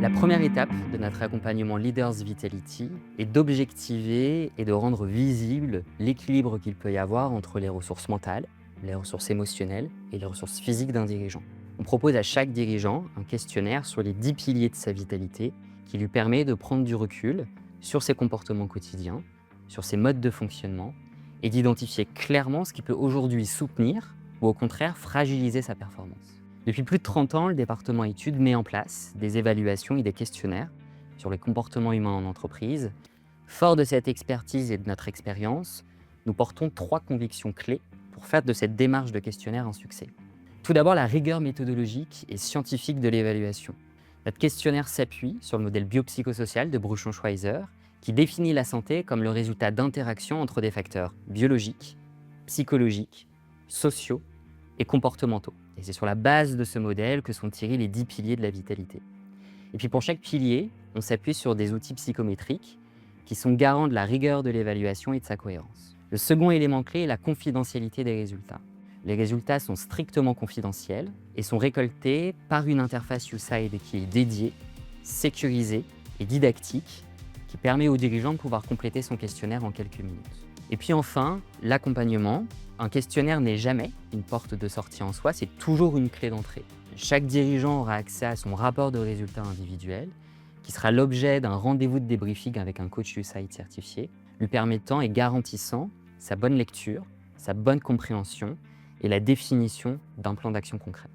La première étape de notre accompagnement Leaders Vitality est d'objectiver et de rendre visible l'équilibre qu'il peut y avoir entre les ressources mentales, les ressources émotionnelles et les ressources physiques d'un dirigeant. On propose à chaque dirigeant un questionnaire sur les 10 piliers de sa vitalité qui lui permet de prendre du recul sur ses comportements quotidiens, sur ses modes de fonctionnement et d'identifier clairement ce qui peut aujourd'hui soutenir ou au contraire fragiliser sa performance. Depuis plus de 30 ans, le département études met en place des évaluations et des questionnaires sur les comportements humains en entreprise. Fort de cette expertise et de notre expérience, nous portons 3 convictions clés pour faire de cette démarche de questionnaire un succès. Tout d'abord, la rigueur méthodologique et scientifique de l'évaluation. Notre questionnaire s'appuie sur le modèle biopsychosocial de Bruchon-Schweizer, qui définit la santé comme le résultat d'interactions entre des facteurs biologiques, psychologiques, sociaux et comportementaux. Et c'est sur la base de ce modèle que sont tirés les 10 piliers de la vitalité. Et puis pour chaque pilier, on s'appuie sur des outils psychométriques qui sont garants de la rigueur de l'évaluation et de sa cohérence. Le second élément clé est la confidentialité des résultats. Les résultats sont strictement confidentiels et sont récoltés par une interface USAID qui est dédiée, sécurisée et didactique, qui permet au dirigeant de pouvoir compléter son questionnaire en quelques minutes. Et puis enfin, l'accompagnement. Un questionnaire n'est jamais une porte de sortie en soi, c'est toujours une clé d'entrée. Chaque dirigeant aura accès à son rapport de résultats individuel, qui sera l'objet d'un rendez-vous de débriefing avec un coach USAID certifié, lui permettant et garantissant sa bonne lecture, sa bonne compréhension et la définition d'un plan d'action concret.